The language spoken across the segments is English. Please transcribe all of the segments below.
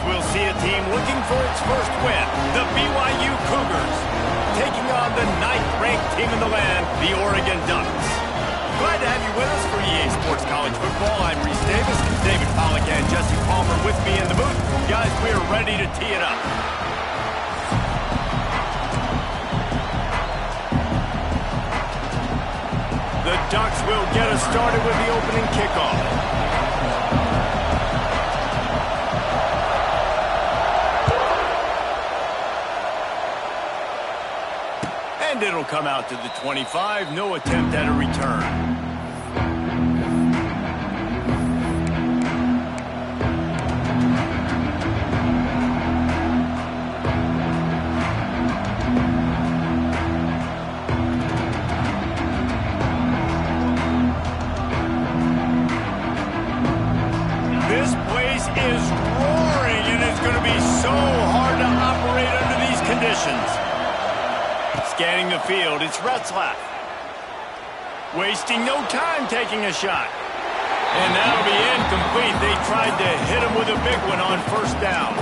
we'll see a team looking for its first win, the BYU Cougars, taking on the 9th-ranked team in the land, the Oregon Ducks. Glad to have you with us for EA Sports College Football. I'm Reese Davis, David Pollack and Jesse Palmer with me in the booth. Guys, we are ready to tee it up. The Ducks will get us started with the opening kickoff. And it'll come out to the 25. No attempt at a return. This place is roaring, and it's going to be so hard to operate under these conditions. Scanning the field, it's Retzlaff. Wasting no time taking a shot. And that'll be incomplete. They tried to hit him with a big one on first down.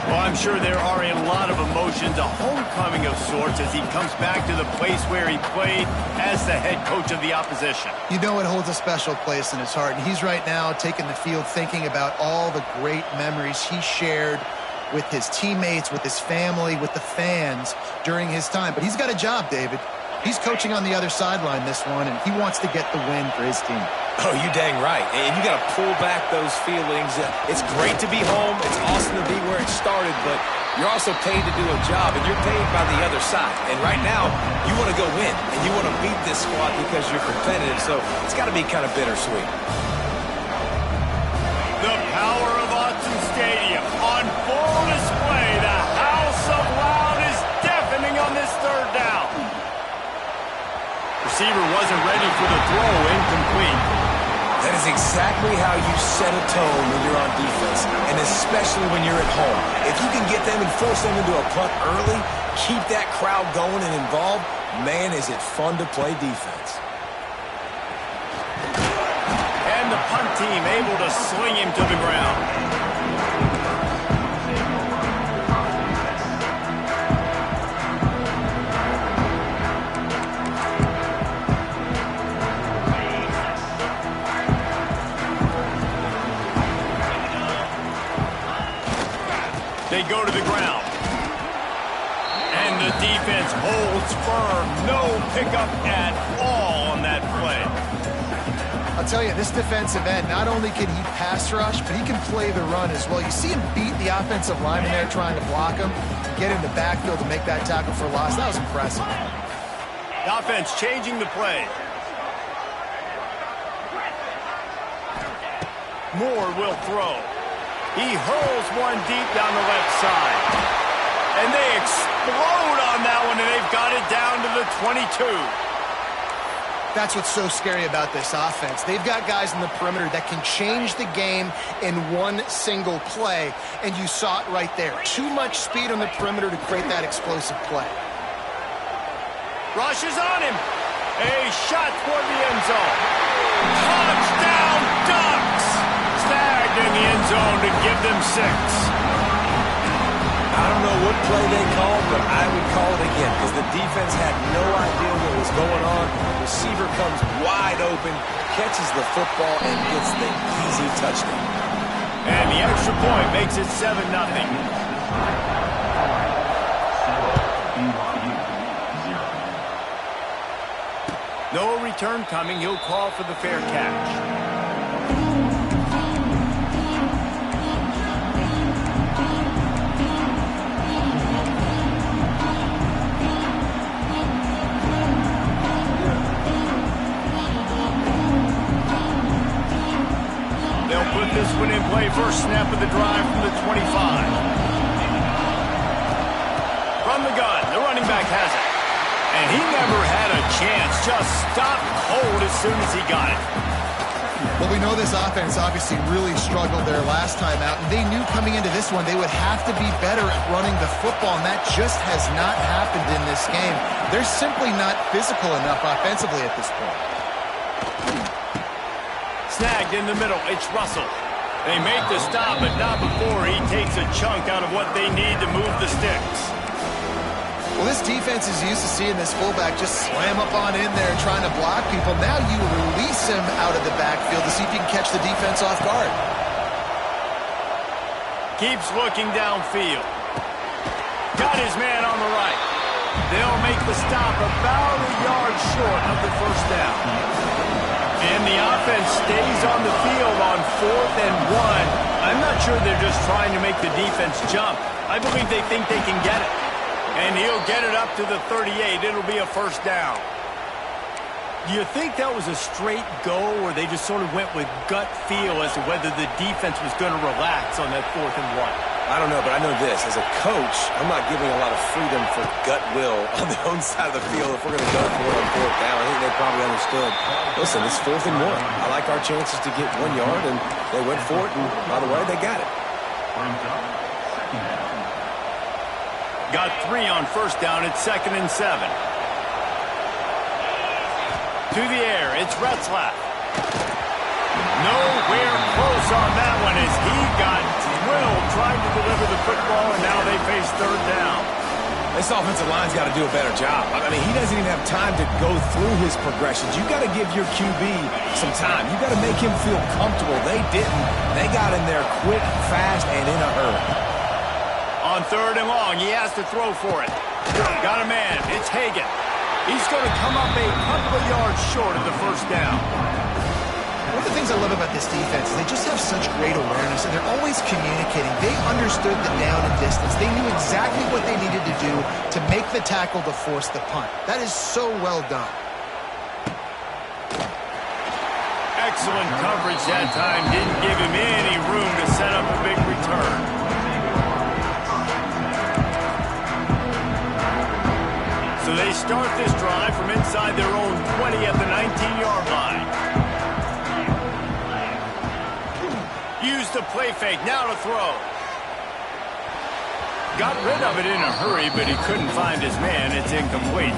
Well, I'm sure there are a lot of emotions, a homecoming of sorts as he comes back to the place where he played as the head coach of the opposition. You know it holds a special place in his heart, and he's right now taking the field thinking about all the great memories he shared with his teammates, with his family, with the fans during his time. But he's got a job, David. He's coaching on the other sideline this one, and he wants to get the win for his team. Oh, you dang right. And you got to pull back those feelings. It's great to be home. It's awesome to be where it started, but you're also paid to do a job, and you're paid by the other side. And right now, you want to go win, and you want to beat this squad because you're competitive, so it's got to be kind of bittersweet. The power of Autzen Stadium on full display. The house of loud is deafening on this third down. Receiver wasn't ready for the throw, incomplete. That is exactly how you set a tone when you're on defense, and especially when you're at home. If you can get them and force them into a punt early, keep that crowd going and involved, man, is it fun to play defense. And the punt team able to sling him to the ground. They go to the ground. And the defense holds firm. No pickup at all on that play. I'll tell you, this defensive end, not only can he pass rush, but he can play the run as well. You see him beat the offensive lineman there trying to block him, get in the backfield to make that tackle for loss. That was impressive. The offense changing the play. Moore will throw. He hurls one deep down the left side. And they explode on that one, and they've got it down to the 22. That's what's so scary about this offense. They've got guys in the perimeter that can change the game in one single play, and you saw it right there. Too much speed on the perimeter to create that explosive play. Rush is on him. A shot toward the end zone. Touchdown, Ducks! Snagged in the end zone to give them 6. I don't know what play they called, but I would call it again because the defense had no idea what was going on. Receiver comes wide open, catches the football, and gets the easy touchdown. And the extra point makes it 7-0. No return coming. He'll call for the fair catch. They'll put this one in play. First snap of the drive from the 25. From the gun, the running back has it. And he never had a chance. Just stopped cold as soon as he got it. Well, we know this offense obviously really struggled their last time out, and they knew coming into this one they would have to be better at running the football, and that just has not happened in this game. They're simply not physical enough offensively at this point. Snagged in the middle. It's Russell. They make the stop, but not before he takes a chunk out of what they need to move the sticks. Well, this defense is used to seeing this fullback just slam up on in there trying to block people. Now you release him out of the backfield to see if you can catch the defense off guard. Keeps looking downfield. Got his man on the right. They'll make the stop about a yard short of the first down. And the offense stays on the field on 4th and 1. I'm not sure they're just trying to make the defense jump. I believe they think they can get it. And he'll get it up to the 38. It'll be a first down. Do you think that was a straight go, or they just sort of went with gut feel as to whether the defense was going to relax on that 4th and 1? I don't know, but I know this. As a coach, I'm not giving a lot of freedom for gut will on the own side of the field if we're going to go for it on 4th down. I think they probably understood. Listen, it's 4th and 1. I like our chances to get 1 yard, and they went for it, and by the way, they got it. Got 3 on first down. It's 2nd and 7. To the air, it's Retzlaff. Nowhere close on that one as he got drilled trying to deliver the football, and now they face 3rd down. This offensive line's got to do a better job. I mean, he doesn't even have time to go through his progressions. You got to give your QB some time. You got to make him feel comfortable. They didn't. They got in there quick, fast, and in a hurry. On 3rd and long, he has to throw for it. Got a man. It's Hagan. He's going to come up a couple of yards short of the first down. One of the things I love about this defense is they just have such great awareness, and they're always communicating. They understood the down and distance. They knew exactly what they needed to do to make the tackle to force the punt. That is so well done. Excellent coverage that time. Didn't give him any room to set up a big return. So they start this drive from inside their own 20 at the 19-yard line. Use the play fake, now to throw. Got rid of it in a hurry, but he couldn't find his man. It's incomplete.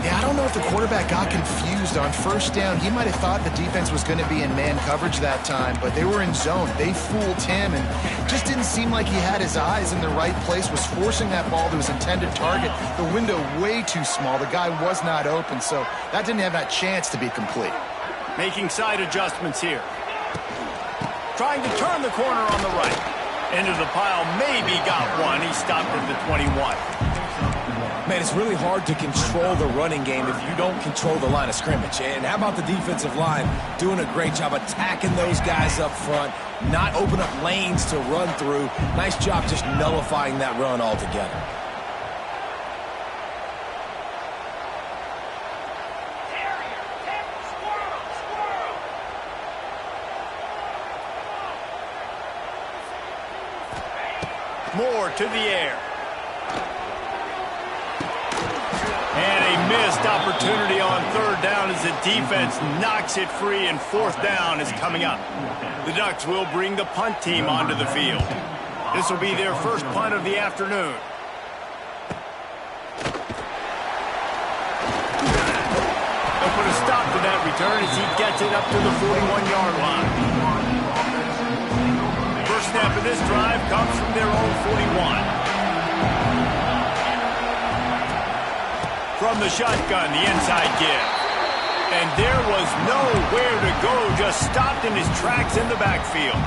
Yeah, I don't know if the quarterback got confused on first down. He might have thought the defense was going to be in man coverage that time, but they were in zone. They fooled him, and just didn't seem like he had his eyes in the right place, was forcing that ball to his intended target. The window way too small. The guy was not open, so that didn't have that chance to be complete. Making side adjustments here. Trying to turn the corner on the right. Into the pile, maybe got one. He stopped at the 21. Man, it's really hard to control the running game if you don't control the line of scrimmage. And how about the defensive line doing a great job attacking those guys up front, not open up lanes to run through. Nice job just nullifying that run altogether. Moore to the air. And a missed opportunity on 3rd down as the defense knocks it free, and 4th down is coming up. The Ducks will bring the punt team onto the field. This will be their first punt of the afternoon. They'll put a stop to that return as he gets it up to the 41-yard line. First snap of this drive comes from their own 41. From the shotgun, the inside give. And there was nowhere to go, just stopped in his tracks in the backfield.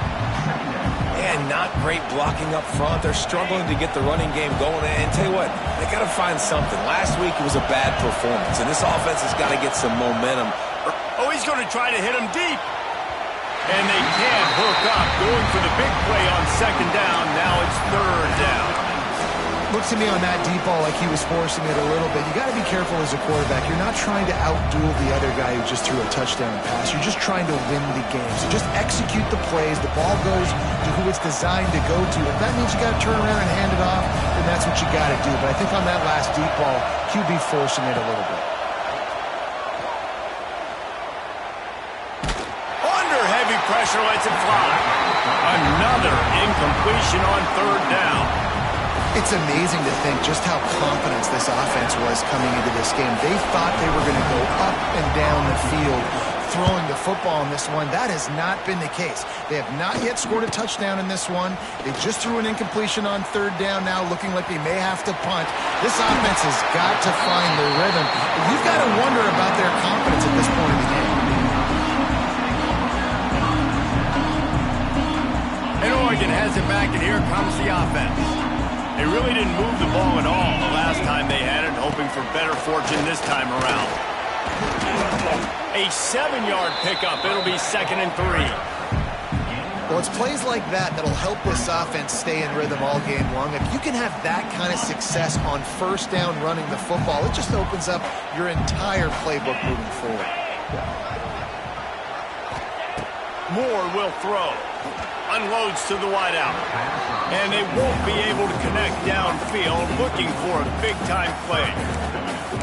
And not great blocking up front. They're struggling to get the running game going. And tell you what, they got to find something. Last week it was a bad performance, and this offense has got to get some momentum. Oh, he's going to try to hit him deep. And they can't hook up. Going for the big play on 2nd down. Now it's 3rd down. Looks to me on that deep ball like he was forcing it a little bit. You got to be careful as a quarterback. You're not trying to outduel the other guy who just threw a touchdown pass. You're just trying to win the game. So just execute the plays. The ball goes to who it's designed to go to. If that means you got to turn around and hand it off, then that's what you got to do. But I think on that last deep ball, QB forcing it a little bit. Under heavy pressure, lets it fly. Another incompletion on 3rd down. It's amazing to think just how confident this offense was coming into this game. They thought they were going to go up and down the field throwing the football in this one. That has not been the case. They have not yet scored a touchdown in this one. They just threw an incompletion on third down now, looking like they may have to punt. This offense has got to find the rhythm. But you've got to wonder about their confidence at this point in the game. And Oregon has it back, and here comes the offense. They really didn't move the ball at all the last time they had it, hoping for better fortune this time around. A 7-yard pickup. It'll be 2nd and 3. Well, it's plays like that that'll help this offense stay in rhythm all game long. If you can have that kind of success on first down running the football, it just opens up your entire playbook moving forward. Moore will throw. Unloads to the wideout. And they won't be able to connect downfield, looking for a big-time play.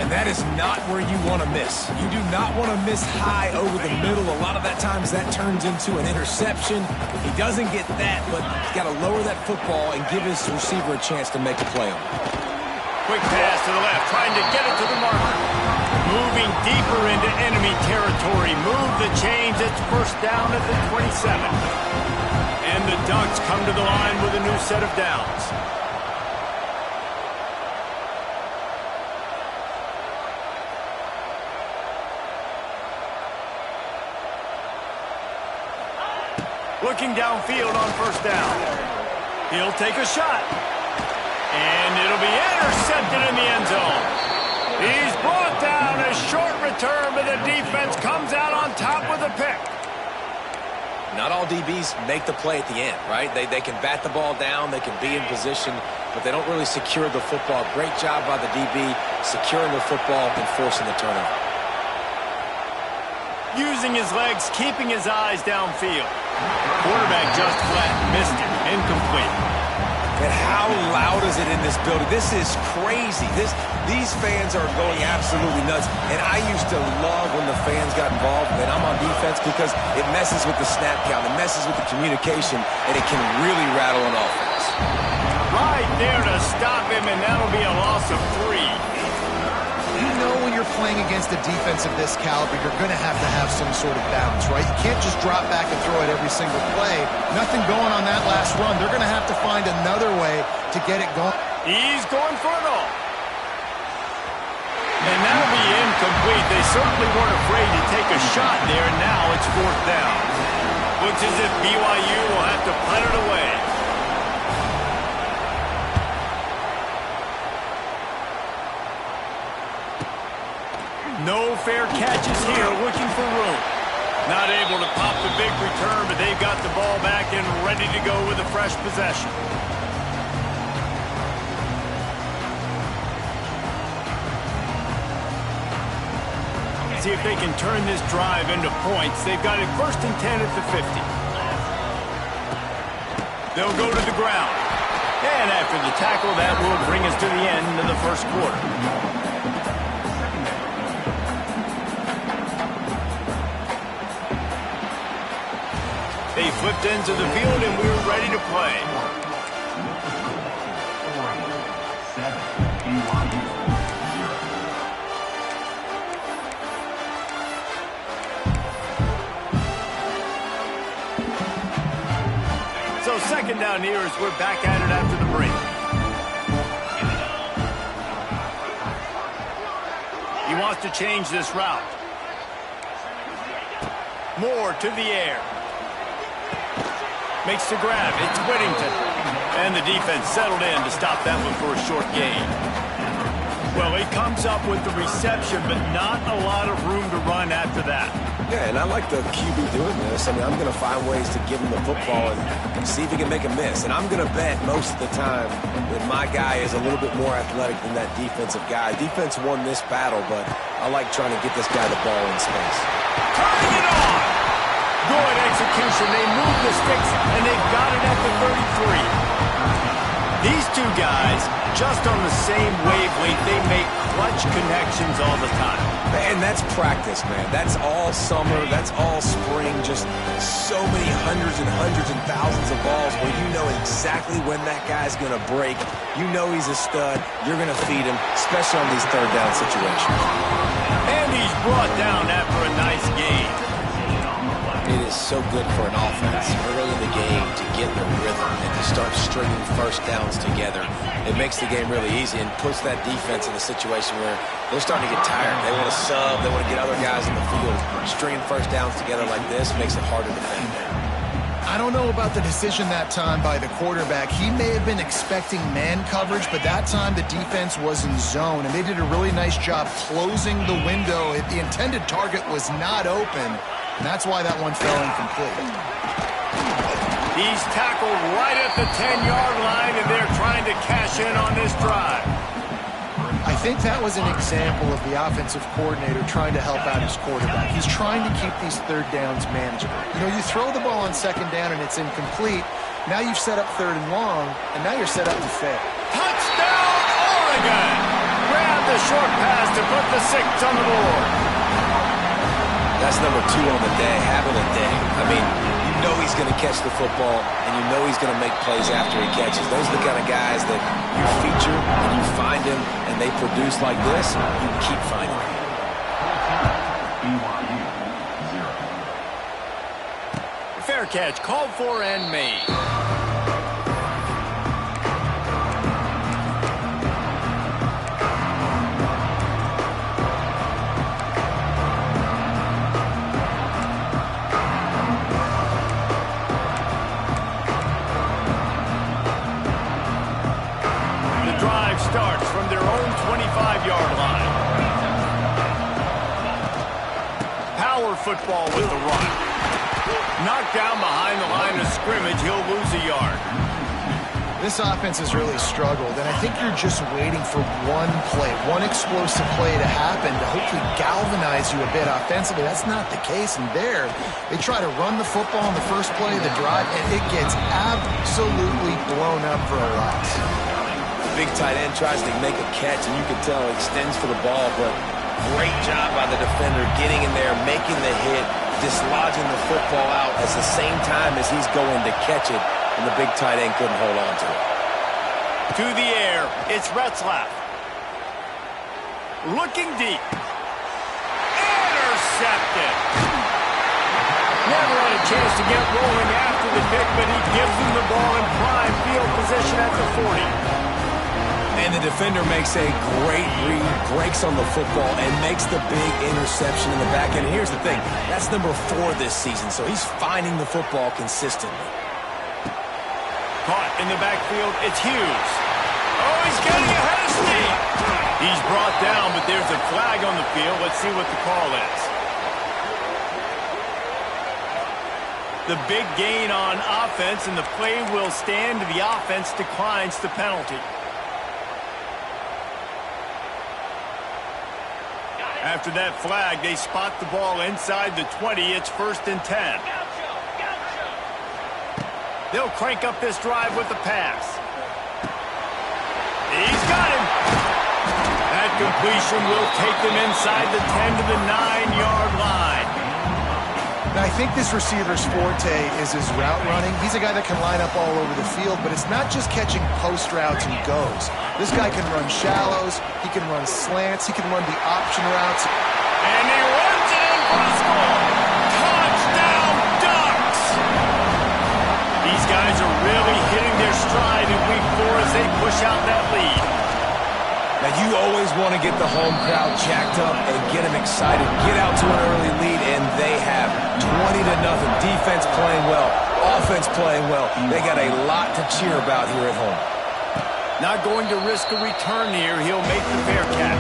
And that is not where you want to miss. You do not want to miss high over the middle. A lot of that times that turns into an interception. He doesn't get that, but he's got to lower that football and give his receiver a chance to make a play on it. Quick pass to the left, trying to get it to the marker. Moving deeper into enemy territory. Move the chains. It's first down at the 27. And the Ducks come to the line with a new set of downs. Looking downfield on first down. He'll take a shot. And it'll be intercepted in the end zone. He's brought down. A short return, but the defense comes out on top with a pick. Not all DBs make the play at the end, right? They can bat the ball down, they can be in position, but they don't really secure the football. Great job by the DB securing the football and forcing the turnover. Using his legs, keeping his eyes downfield. Quarterback just flat, missed it, incomplete. And how loud is it in this building? This is crazy. These fans are going absolutely nuts. And I used to love when the fans got involved, and I'm on defense, because it messes with the snap count, it messes with the communication, and it can really rattle an offense. Right there to stop him, and that'll be a loss of 3. You know when you're playing against a defense of this caliber, you're going to have some sort of balance, right? You can't just drop back and throw it every single play. Nothing going on that last run. They're going to have to find another way to get it going. He's going for it all. And that'll be incomplete. They certainly weren't afraid to take a shot there, and now it's 4th down. Looks as if BYU will have to punt it away. No fair catches here, looking for room. Not able to pop the big return, but they've got the ball back and ready to go with a fresh possession. See if they can turn this drive into points. They've got it 1st and 10 at the 50. They'll go to the ground. And after the tackle, that will bring us to the end of the first quarter. They flipped into the field, and we're ready to play. So 2nd down here as we're back at it after the break. He wants to change this route. Moore to the air. Makes the grab. It's Whittington. And the defense settled in to stop that one for a short gain. Well, he comes up with the reception, but not a lot of room to run after that. Yeah, and I like the QB doing this. I mean, I'm going to find ways to give him the football and see if he can make a miss. And I'm going to bet most of the time that my guy is a little bit more athletic than that defensive guy. Defense won this battle, but I like trying to get this guy the ball in space. Turning it on! Good execution. They move the sticks, and they've got it at the 33. These two guys, just on the same wavelength, they make clutch connections all the time. And that's practice, man. That's all summer. That's all spring. Just so many hundreds and thousands of balls where you know exactly when that guy's going to break. You know he's a stud. You're going to feed him, especially on these 3rd down situations. And he's brought down after a nice gain. It is so good for an offense early in the game to get the rhythm and to start stringing first downs together. It makes the game really easy and puts that defense in a situation where they're starting to get tired. They want to sub. They want to get other guys in the field. Stringing first downs together like this makes it hard to defend. I don't know about the decision that time by the quarterback. He may have been expecting man coverage, but that time the defense was in zone, and they did a really nice job closing the window. The intended target was not open, and that's why that one fell incomplete. He's tackled right at the 10-yard line, and they're trying to cash in on this drive. I think that was an example of the offensive coordinator trying to help out his quarterback. He's trying to keep these third downs manageable. You know, you throw the ball on second down and it's incomplete. Now you've set up third and long, and now you're set up to fail. Touchdown, Oregon! Grab the short pass to put the 6 on the board. That's number 2 on the day, having a day. I mean, you know he's going to catch the football, and you know he's going to make plays after he catches. Those are the kind of guys that you feature and you find him, and they produce like this, you keep finding them. Fair catch, called for and made. Starts from their own 25-yard line. Power football with the run. Knocked down behind the line of scrimmage, he'll lose a yard. This offense has really struggled, and I think you're just waiting for one play, one explosive play to happen to hopefully galvanize you a bit offensively. That's not the case, and there, they try to run the football in the first play of the drive, and it gets absolutely blown up for a loss. Big tight end tries to make a catch, and you can tell he extends for the ball, but great job by the defender getting in there, making the hit, dislodging the football out at the same time as he's going to catch it, and the big tight end couldn't hold on to it. To the air, it's Retzlaff. Looking deep. Intercepted. Never had a chance to get rolling after the pick, but he gives him the ball in prime field position at the 40. And the defender makes a great read, breaks on the football, and makes the big interception in the back end. Here's the thing, that's number 4 this season, so he's finding the football consistently. Caught in the backfield, it's Hughes. Oh, he's getting ahead of steam. He's brought down, but there's a flag on the field. Let's see what the call is. The big gain on offense, and the play will stand. The offense declines the penalty. After that flag, they spot the ball inside the 20. It's 1st and 10. They'll crank up this drive with the pass. He's got him. That completion will take them inside the 10 to the 9-yard line. Now, I think this receiver's forte is his route running. He's a guy that can line up all over the field, but it's not just catching post routes and goes. This guy can run shallows, he can run slants, he can run the option routes. And he runs it in for the score. Touchdown, Ducks! These guys are really hitting their stride in week 4 as they push out that lead. Now, you always want to get the home crowd jacked up and get them excited. Get out to an early lead, and they have 20-0. Defense playing well, offense playing well. They got a lot to cheer about here at home. Not going to risk a return here. He'll make the fair catch.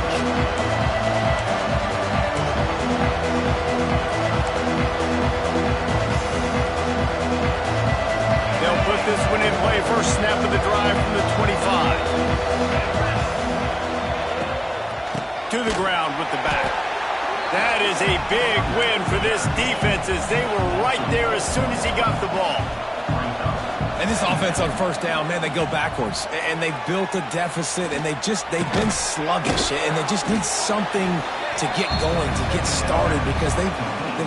They'll put this one in play. First snap of the drive from the 25. To the ground with the back. That is a big win for this defense as they were right there as soon as he got the ball. And this offense on first down, man, they go backwards. And they built a deficit, and they've been sluggish. And they just need something to get going, to get started, because they've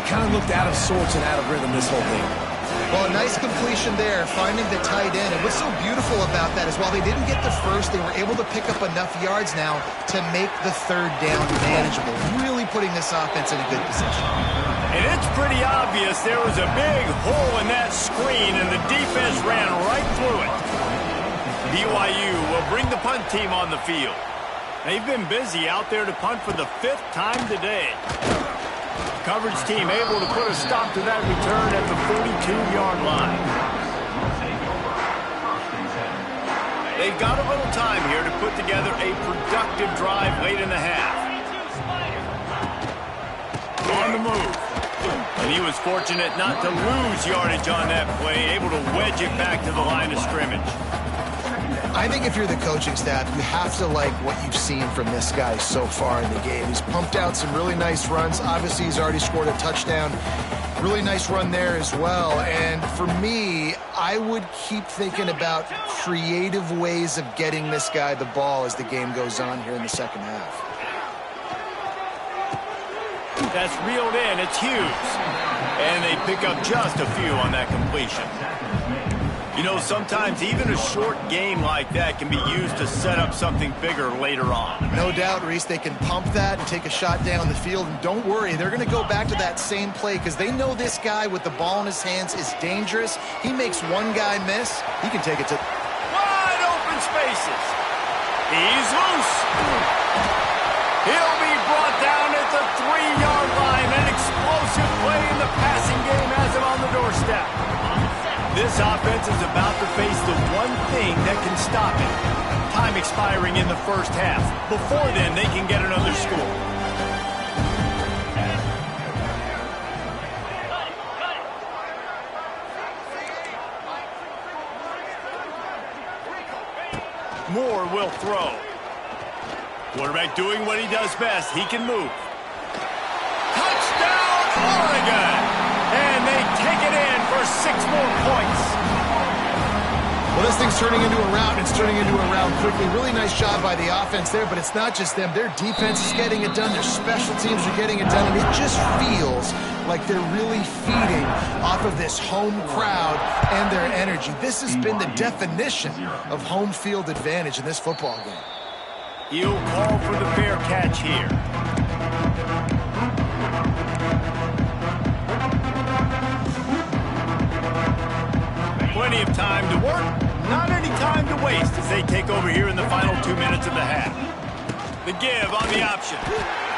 kind of looked out of sorts and out of rhythm this whole game. Well, a nice completion there, finding the tight end. And what's so beautiful about that is while they didn't get the first, they were able to pick up enough yards now to make the third down manageable, really putting this offense in a good position. And it's pretty obvious there was a big hole in that screen, and the defense ran right through it. BYU will bring the punt team on the field. They've been busy out there to punt for the 5th time today. Coverage team able to put a stop to that return at the 42-yard line. They've got a little time here to put together a productive drive late in the half. On the move. And he was fortunate not to lose yardage on that play, able to wedge it back to the line of scrimmage. I think if you're the coaching staff, you have to like what you've seen from this guy so far in the game. He's pumped out some really nice runs. Obviously, he's already scored a touchdown. Really nice run there as well. And for me, I would keep thinking about creative ways of getting this guy the ball as the game goes on here in the second half. That's reeled in. It's Hughes. And they pick up just a few on that completion. You know, sometimes even a short game like that can be used to set up something bigger later on. No doubt, Reese, they can pump that and take a shot down the field. And don't worry, they're going to go back to that same play because they know this guy with the ball in his hands is dangerous. He makes one guy miss, he can take it to wide open spaces. He's loose. He'll be brought down at the 3-yard line. An explosive play in the passing game has him on the doorstep. This offense is about to face the one thing that can stop it. Time expiring in the first half. Before then, they can get another score. Moore will throw. Quarterback doing what he does best. He can move. Touchdown, Oregon! And they take it in for 6 more points. Well, this thing's turning into a rout. It's turning into a rout quickly. Really nice job by the offense there, but it's not just them. Their defense is getting it done. Their special teams are getting it done, and it just feels like they're really feeding off of this home crowd and their energy. This has been the definition of home field advantage in this football game. He'll call for the fair catch here. Plenty of time to work, not any time to waste as they take over here in the final 2 minutes of the half. The give on the option.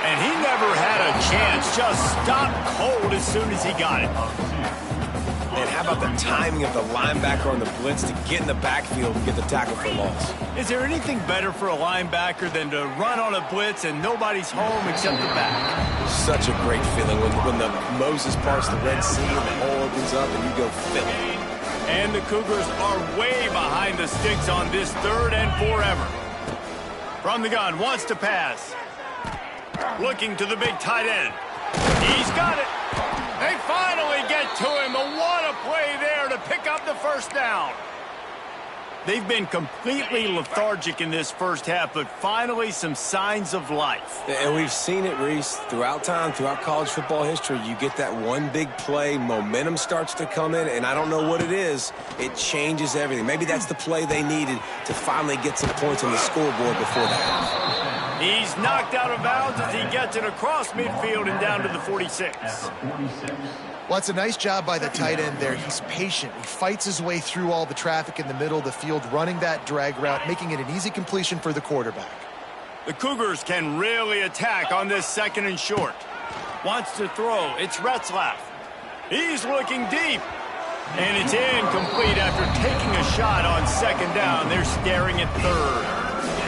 And he never had a chance, just stopped cold as soon as he got it. And how about the timing of the linebacker on the blitz to get in the backfield and get the tackle for loss? Is there anything better for a linebacker than to run on a blitz and nobody's home except the back? Such a great feeling when the Moses parts the Red Sea and the hole opens up and you go fill it. And the Cougars are way behind the sticks on this 3rd and forever. From the gun, wants to pass. Looking to the big tight end. He's got it. They finally get to him. What a play there to pick up the first down. They've been completely lethargic in this first half, but finally some signs of life. And we've seen it, Reese, throughout time, throughout college football history. You get that one big play, momentum starts to come in, and I don't know what it is. It changes everything. Maybe that's the play they needed to finally get some points on the scoreboard before that. He's knocked out of bounds as he gets it across midfield and down to the 46. Well, it's a nice job by the tight end there. He's patient. He fights his way through all the traffic in the middle of the field, running that drag route, making it an easy completion for the quarterback. The Cougars can really attack on this 2nd and short. Wants to throw. It's Retzlaff. He's looking deep. And it's incomplete after taking a shot on 2nd down. They're staring at 3rd.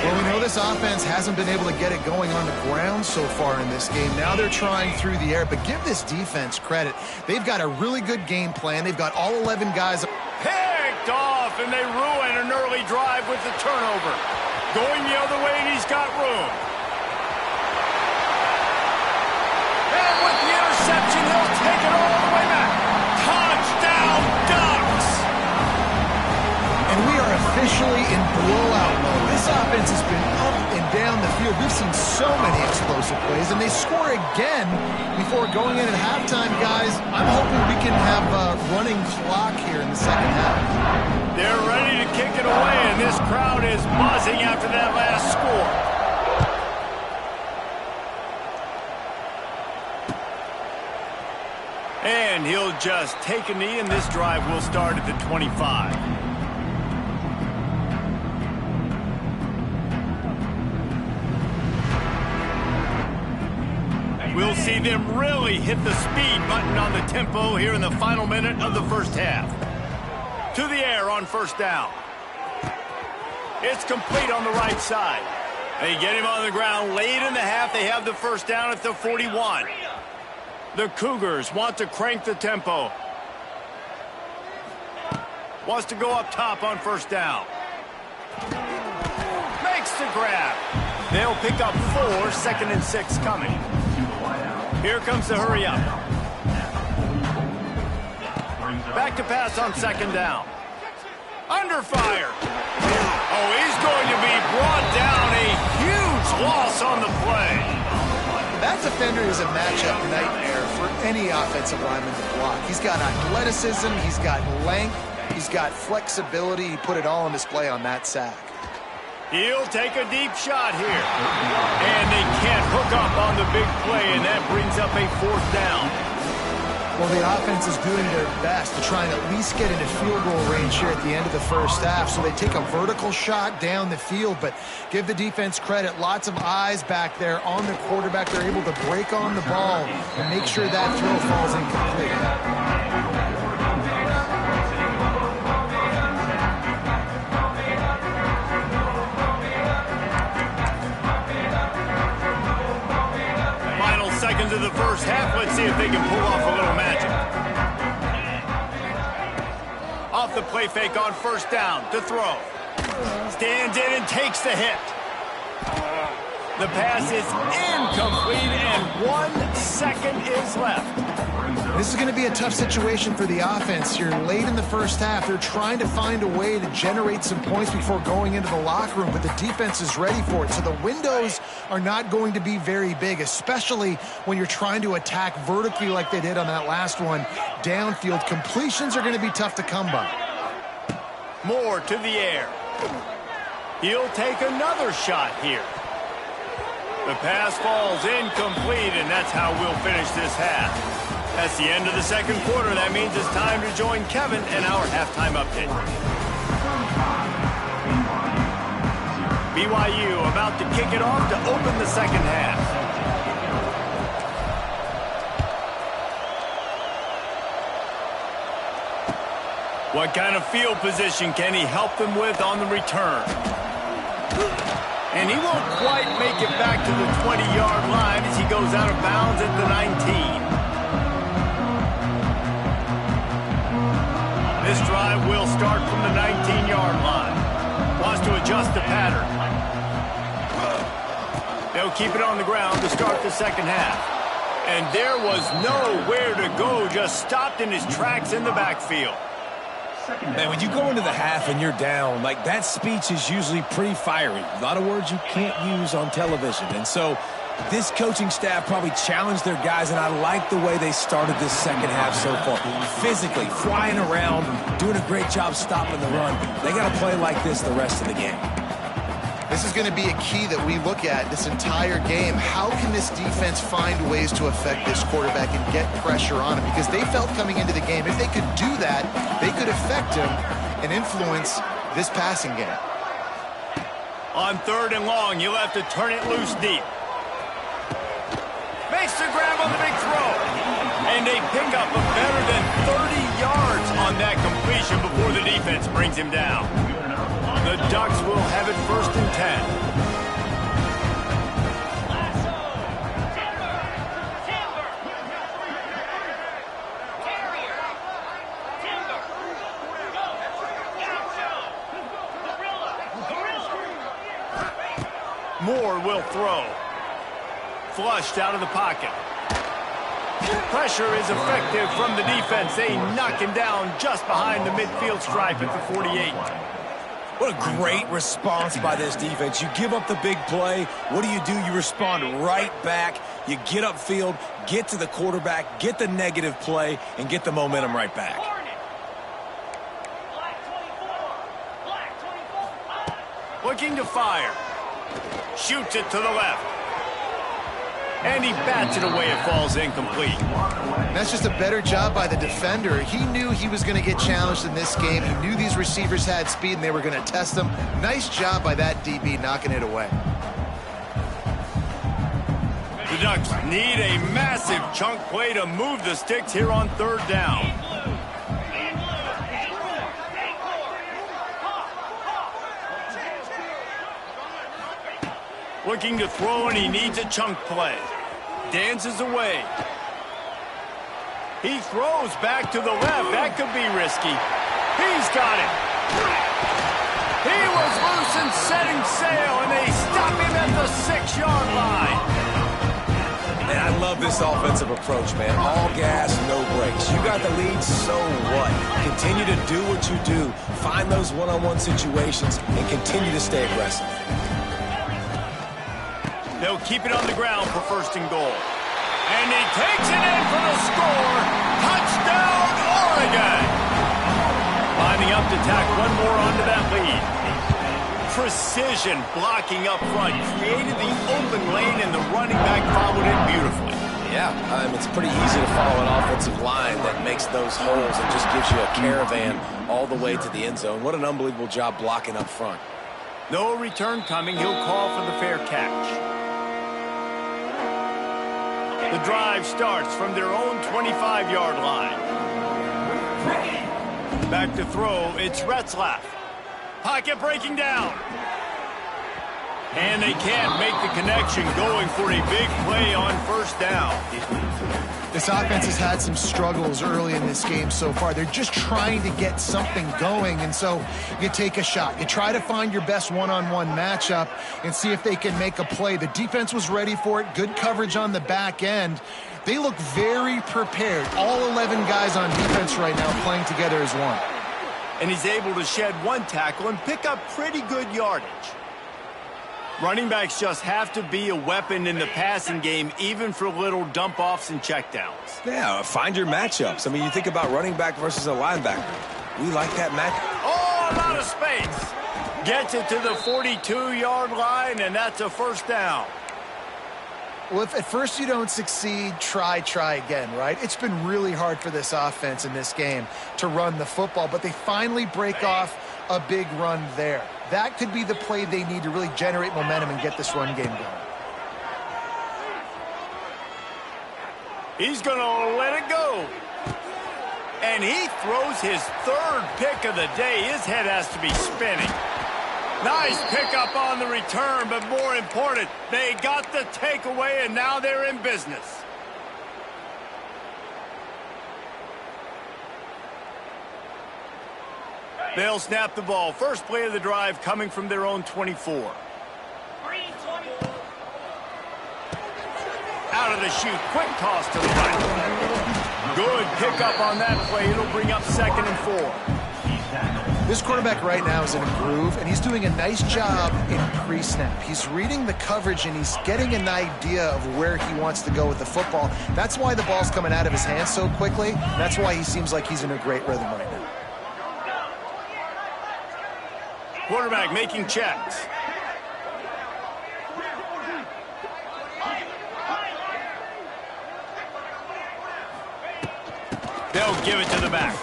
Well, we know this offense hasn't been able to get it going on the ground so far in this game. Now they're trying through the air, but give this defense credit. They've got a really good game plan. They've got all 11 guys. Picked off, and they ruin an early drive with the turnover. Going the other way, and he's got room. And with the interception, he'll take it all the way back. Touchdown, Ducks! And we are officially in blowout mode. This offense has been up and down the field. We've seen so many explosive plays, and they score again before going in at halftime, guys. I'm hoping we can have a running clock here in the second half. They're ready to kick it away, and this crowd is buzzing after that last score. And he'll just take a knee, and this drive will start at the 25. We'll see them really hit the speed button on the tempo here in the final minute of the first half. To the air on first down. It's complete on the right side. They get him on the ground late in the half. They have the first down at the 41. The Cougars want to crank the tempo. Wants to go up top on first down. Makes the grab. They'll pick up 4, 2nd and 6 coming. Here comes the hurry up. Back to pass on 2nd down. Under fire. Oh, he's going to be brought down. A huge loss on the play. That defender is a matchup nightmare for any offensive lineman to block. He's got athleticism, he's got length, he's got flexibility. He put it all on display on that sack. He'll take a deep shot here. And they can't hook up on the big play, and that brings up a 4th down. Well, the offense is doing their best to try and at least get into field goal range here at the end of the first half. So they take a vertical shot down the field, but give the defense credit. Lots of eyes back there on the quarterback. They're able to break on the ball and make sure that throw falls incomplete. Seconds of the first half. Let's see if they can pull off a little magic. Off the play fake on first down to throw. Stands in and takes the hit. The pass is incomplete, and 1 second is left. This is going to be a tough situation for the offense here. Late in the first half, they're trying to find a way to generate some points before going into the locker room, but the defense is ready for it. So the windows are not going to be very big, especially when you're trying to attack vertically like they did on that last one. Downfield completions are going to be tough to come by. Moore to the air. He'll take another shot here. The pass falls incomplete, and that's how we'll finish this half. That's the end of the second quarter. That means it's time to join Kevin and our halftime update. BYU about to kick it off to open the second half. What kind of field position can he help them with on the return? And he won't quite make it back to the 20-yard line as he goes out of bounds at the 19. This drive will start from the 19-yard line. Wants to adjust the pattern. They'll keep it on the ground to start the second half. And there was nowhere to go, just stopped in his tracks in the backfield. Man, when you go into the half and you're down, like, that speech is usually pretty fiery. A lot of words you can't use on television. And so this coaching staff probably challenged their guys, and I like the way they started this second half so far. Physically, flying around, doing a great job stopping the run. They got to play like this the rest of the game. This is going to be a key that we look at this entire game. How can this defense find ways to affect this quarterback and get pressure on him? Because they felt coming into the game, if they could do that, they could affect him and influence this passing game. On 3rd and long, you'll have to turn it loose deep. Makes the grab on the big throw. And they pick up a better than 30 yards on that completion before the defense brings him down. The Ducks will have it 1st and 10. Moore will throw. Flushed out of the pocket. Pressure is effective from the defense. They knock him down just behind the midfield stripe at the 48. What a great response by this defense. You give up the big play. What do? You respond right back. You get upfield, get to the quarterback, get the negative play, and get the momentum right back. Looking to fire. Shoots it to the left. And he bats it away. It falls incomplete. That's just a better job by the defender. He knew he was going to get challenged in this game. He knew these receivers had speed and they were going to test them. Nice job by that DB knocking it away. The Ducks need a massive chunk play to move the sticks here on third down. Looking to throw, and he needs a chunk play. Dances away. He throws back to the left. That could be risky. He's got it. He was loose and setting sail, and they stop him at the 6-yard line. And I love this offensive approach, man. All gas, no brakes. You got the lead, so what? Continue to do what you do. Find those one-on-one situations and continue to stay aggressive. They'll keep it on the ground for 1st and goal. And he takes it in for the score. Touchdown, Oregon! Lining up to tack one more onto that lead. Precision blocking up front. Created the open lane, and the running back followed it beautifully. Yeah, it's pretty easy to follow an offensive line that makes those holes and just gives you a caravan all the way to the end zone. What an unbelievable job blocking up front. No return coming. He'll call for the fair catch. The drive starts from their own 25-yard line. Back to throw, it's Retzlaff. Pocket breaking down. And they can't make the connection, going for a big play on 1st down. This offense has had some struggles early in this game so far. They're just trying to get something going, and so you take a shot. You try to find your best one-on-one matchup and see if they can make a play. The defense was ready for it. Good coverage on the back end. They look very prepared. All 11 guys on defense right now playing together as one. And he's able to shed one tackle and pick up pretty good yardage. Running backs just have to be a weapon in the passing game, even for little dump-offs and checkdowns. Yeah, find your matchups. I mean, you think about running back versus a linebacker. We like that matchup. Oh, a lot of space. Gets it to the 42-yard line, and that's a 1st down. Well, if at first you don't succeed, try again, right? It's been really hard for this offense in this game to run the football, but they finally break off a big run there. That could be the play they need to really generate momentum and get this run game going. He's going to let it go. And he throws his 3rd pick of the day. His head has to be spinning. Nice pickup on the return, but more important, they got the takeaway, and now they're in business. They'll snap the ball. First play of the drive coming from their own 24. Out of the chute, quick toss to the right. Good pickup on that play. It'll bring up 2nd and 4. This quarterback right now is in a groove, and he's doing a nice job in pre-snap. He's reading the coverage, and he's getting an idea of where he wants to go with the football. That's why the ball's coming out of his hands so quickly. That's why he seems like he's in a great rhythm right now. Quarterback making checks. They'll give it to the back.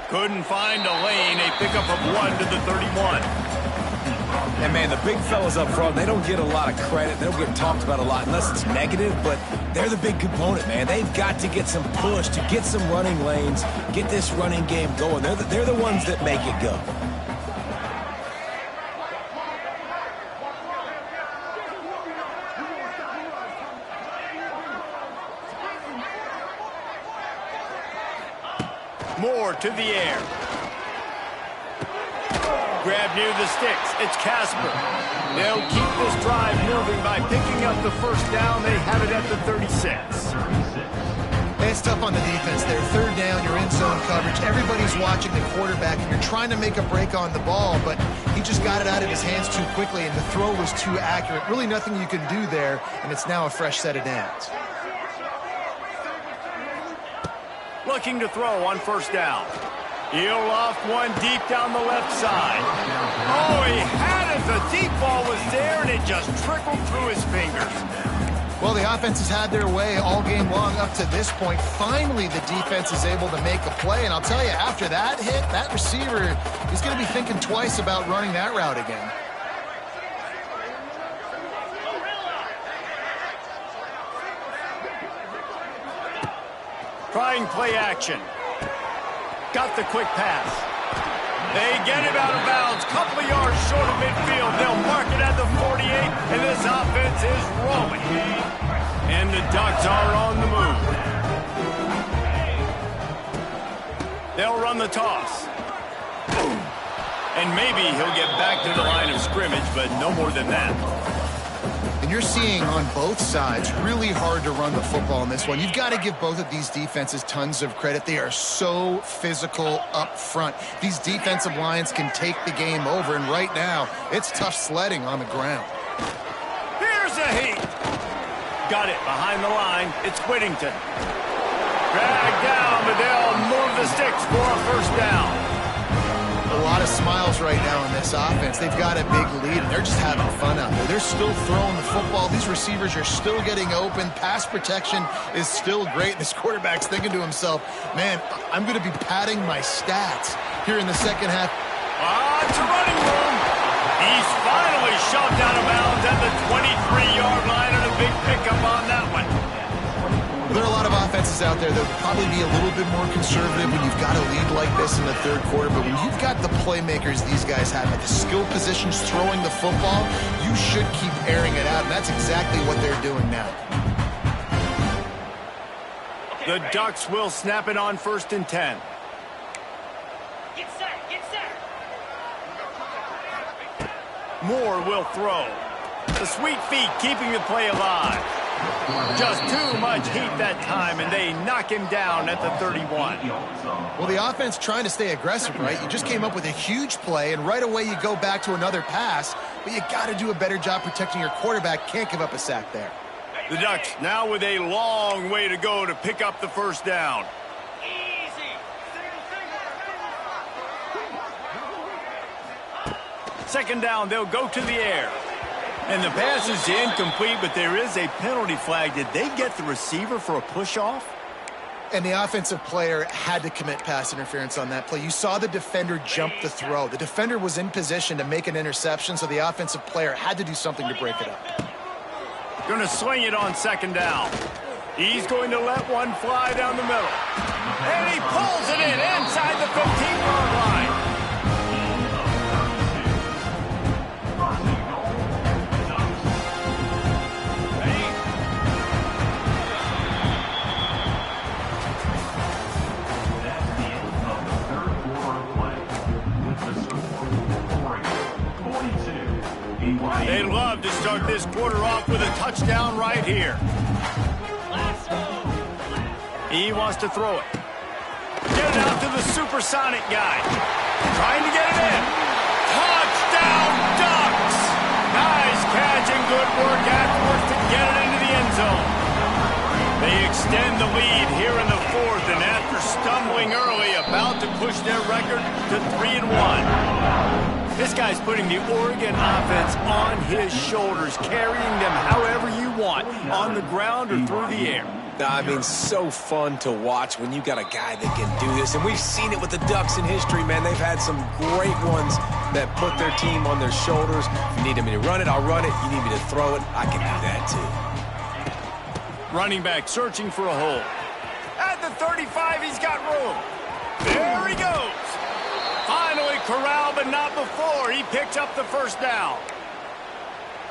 Couldn't find a lane. A pickup of 1 to the 31. And, man, the big fellas up front, they don't get a lot of credit. They don't get talked about a lot unless it's negative, but they're the big component, man. They've got to get some push to get some running lanes, get this running game going. They're the ones that make it go. Moore to the air. Grab near the sticks. It's Casper. They'll keep this drive moving by picking up the 1st down. They have it at the 36. It's tough on the defense there. 3rd down, you're in zone coverage. Everybody's watching the quarterback, and you're trying to make a break on the ball, but he just got it out of his hands too quickly, and the throw was too accurate. Really nothing you can do there, and it's now a fresh set of downs. Looking to throw on 1st down. He'll loft one deep down the left side. Oh, he had it The deep ball was there, and it just trickled through his fingers. Well, the offense has had their way all game long up to this point. Finally, the defense is able to make a play. And I'll tell you, after that hit, that receiver is going to be thinking twice about running that route again. Trying play action. Got the quick pass. They get him out of bounds. Couple of yards short of midfield. They'll mark it at the 48, and this offense is rolling. And the Ducks are on the move. They'll run the toss. And maybe he'll get back to the line of scrimmage, but no more than that. And you're seeing on both sides really hard to run the football in this one. You've got to give both of these defenses tons of credit. They are so physical up front. These defensive lines can take the game over, and right now, it's tough sledding on the ground. Here's a heat. Got it behind the line. It's Whittington. Dragged down, but they'll move the sticks for a first down. A lot of smiles right now in this offense. They've got a big lead, and they're just having fun out there. They're still throwing the football. These receivers are still getting open. Pass protection is still great. This quarterback's thinking to himself, man, I'm going to be padding my stats here in the second half. It's a running room. He's finally shoved out of bounds at the 23-yard line, and a big pickup on that one. There are a lot of offenses out there that would probably be a little bit more conservative when you've got a lead like this in the third quarter, but when you've got the playmakers these guys have at the skill positions throwing the football, you should keep airing it out, and that's exactly what they're doing now. The Ducks will snap it on 1st and 10. Get set, get set. Moore will throw. The sweet feet keeping the play alive. Just too much heat that time, and they knock him down at the 31. Well, the offense trying to stay aggressive, right? You just came up with a huge play, and right away you go back to another pass, but you got to do a better job protecting your quarterback. Can't give up a sack there. The Ducks now with a long way to go to pick up the first down. Easy. Second down, they'll go to the air. And the pass is incomplete, but there is a penalty flag. Did they get the receiver for a push-off? And the offensive player had to commit pass interference on that play. You saw the defender jump the throw. The defender was in position to make an interception, so the offensive player had to do something to break it up. Going to swing it on second down. He's going to let one fly down the middle. And he pulls it in inside the 15-yard line. They'd love to start this quarter off with a touchdown right here. He wants to throw it. Get it out to the supersonic guy. Trying to get it in. Touchdown, Ducks! Nice catch and good work afterwards to get it into the end zone. They extend the lead here in the fourth, and after stumbling early, about to push their record to 3-1. This guy's putting the Oregon offense on his shoulders, carrying them however you want, on the ground or through the air. I mean, so fun to watch when you got a guy that can do this. And we've seen it with the Ducks in history, man. They've had some great ones that put their team on their shoulders. If you need me to run it, I'll run it. You need me to throw it, I can do that too. Running back searching for a hole. At the 35, he's got room. There he goes. Finally corralled, but not before. He picks up the first down.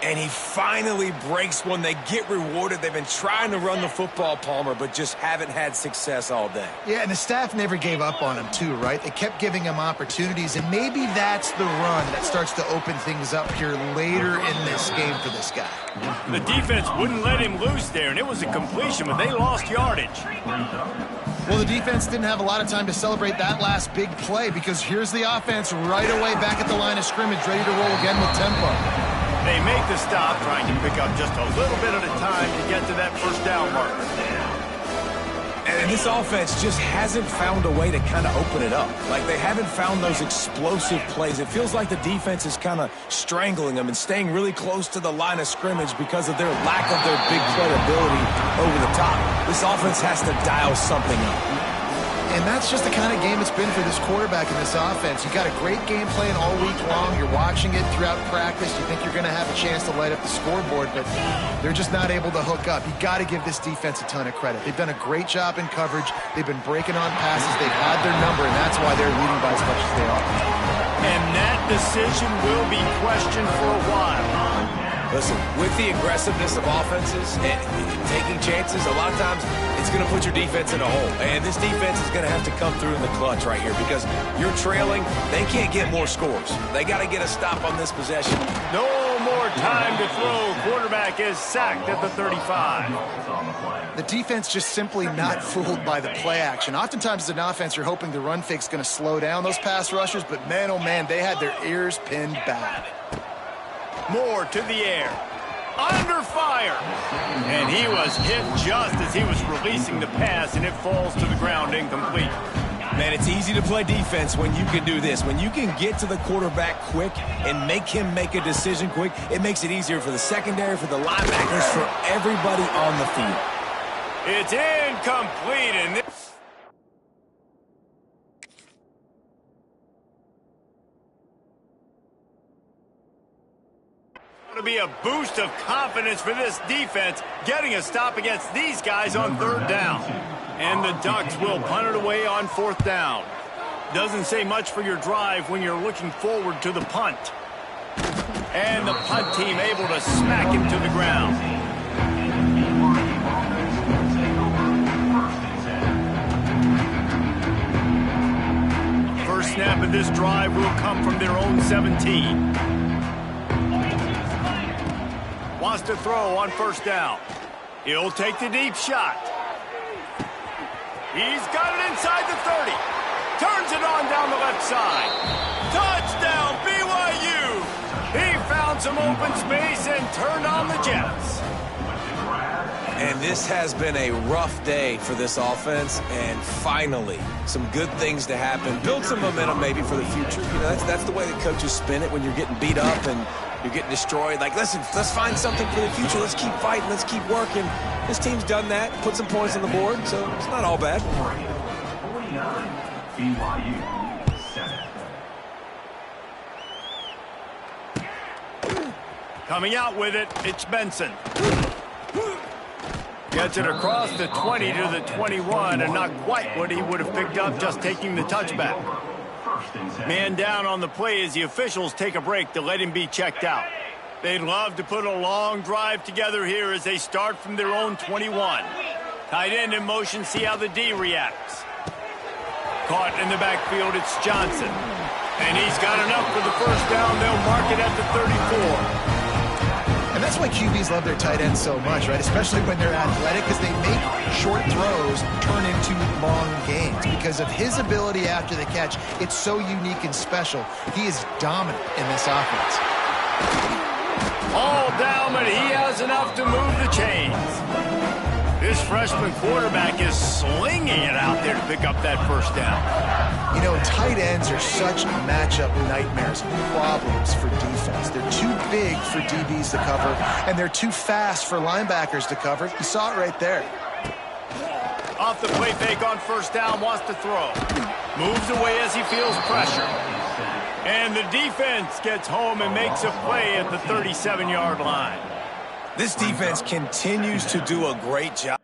And he finally breaks one. They get rewarded. They've been trying to run the football, Palmer, but just haven't had success all day. Yeah, and the staff never gave up on him, too, right? They kept giving him opportunities, and maybe that's the run that starts to open things up here later in this game for this guy. The defense wouldn't let him loose there, and it was a completion, but they lost yardage. Well, the defense didn't have a lot of time to celebrate that last big play because here's the offense right away back at the line of scrimmage, ready to roll again with tempo. They make the stop, trying to pick up just a little bit at a time to get to that first down marker. And And this offense just hasn't found a way to kind of open it up. Like, they haven't found those explosive plays. It feels like the defense is kind of strangling them and staying really close to the line of scrimmage because of their lack of their big play ability over the top. This offense has to dial something up. And that's just the kind of game it's been for this quarterback in this offense. You got a great game plan all week long. You're watching it throughout practice. You think you're going to have a chance to light up the scoreboard, but they're just not able to hook up. You got to give this defense a ton of credit. They've done a great job in coverage. They've been breaking on passes. They've had their number, and that's why they're leading by as much as they are. And that decision will be questioned for a while. Listen, with the aggressiveness of offenses and taking chances, a lot of times it's going to put your defense in a hole. And this defense is going to have to come through in the clutch right here because you're trailing. They can't get more scores. They got to get a stop on this possession. No more time to throw. Quarterback is sacked at the 35. The defense just simply not fooled by the play action. Oftentimes as an offense, you're hoping the run fake's going to slow down those pass rushers, but man, oh man, they had their ears pinned back. Moore to the air. Under fire. And he was hit just as he was releasing the pass, and it falls to the ground incomplete. Man, it's easy to play defense when you can do this. When you can get to the quarterback quick and make him make a decision quick, it makes it easier for the secondary, for the linebackers, for everybody on the field. It's incomplete, and this to be a boost of confidence for this defense, getting a stop against these guys on third down. And the Ducks will punt it away on fourth down. Doesn't say much for your drive when you're looking forward to the punt. And the punt team able to smack him to the ground. First snap of this drive will come from their own 17. Wants to throw on first down. He'll take the deep shot. He's got it inside the 30. Turns it on down the left side. Touchdown, BYU! He found some open space and turned on the Jets. And this has been a rough day for this offense, and finally, some good things to happen. Build some momentum maybe for the future. You know, that's the way that coaches spin it when you're getting beat up and you're getting destroyed. Like, listen, let's find something for the future. Let's keep fighting. Let's keep working. This team's done that, put some points on the board, so it's not all bad. Coming out with it, it's Benson. Gets it across the 20 to the 21, and not quite what he would have picked up just taking the touchback. Man down on the play as the officials take a break to let him be checked out. They'd love to put a long drive together here as they start from their own 21. Tight end in motion, see how the D reacts. Caught in the backfield, it's Johnson. And he's got enough for the first down. They'll mark it at the 34. And that's why QBs love their tight ends so much, right? Especially when they're athletic, because they make short throws turn into long gains. Because of his ability after the catch, it's so unique and special. He is dominant in this offense. All down, but he has enough to move the chains. This freshman quarterback is slinging it out there to pick up that first down. You know, tight ends are such matchup nightmares and problems for defense. They're too big for DBs to cover, and they're too fast for linebackers to cover. You saw it right there. Off the play fake on first down, wants to throw. Moves away as he feels pressure. And the defense gets home and makes a play at the 37-yard line. This defense continues to do a great job.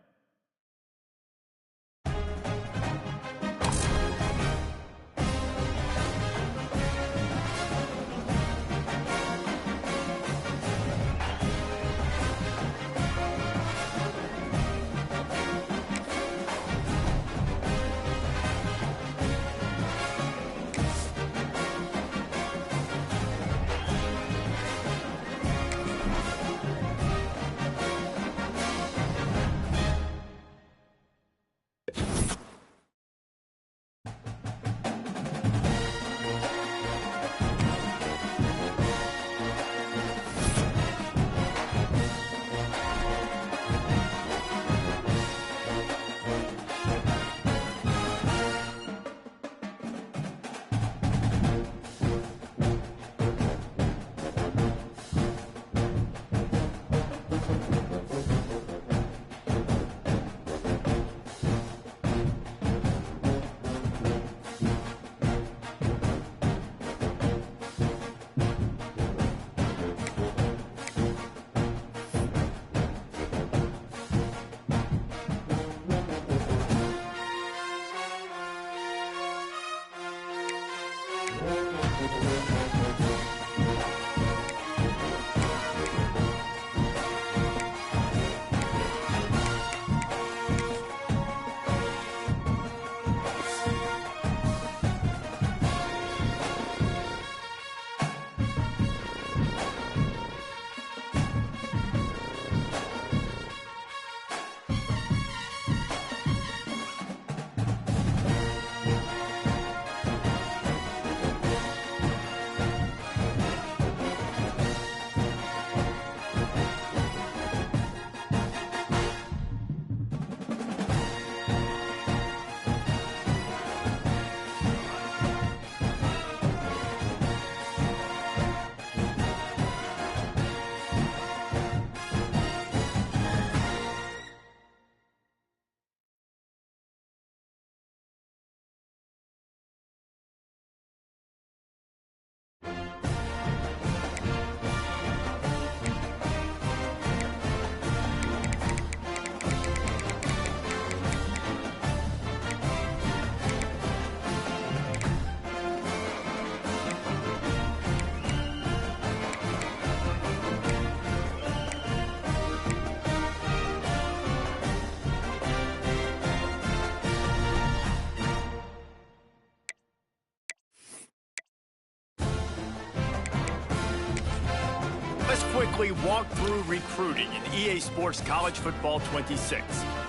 quickly walk through recruiting in EA Sports College Football 26.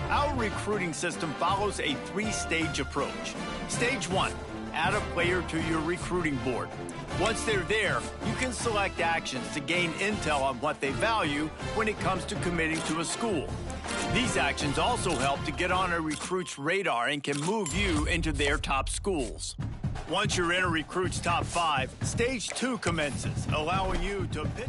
Our recruiting system follows a three-stage approach. Stage 1, add a player to your recruiting board. Once they're there, you can select actions to gain intel on what they value when it comes to committing to a school. These actions also help to get on a recruit's radar and can move you into their top schools. Once you're in a recruit's top 5, Stage 2 commences, allowing you to pitch.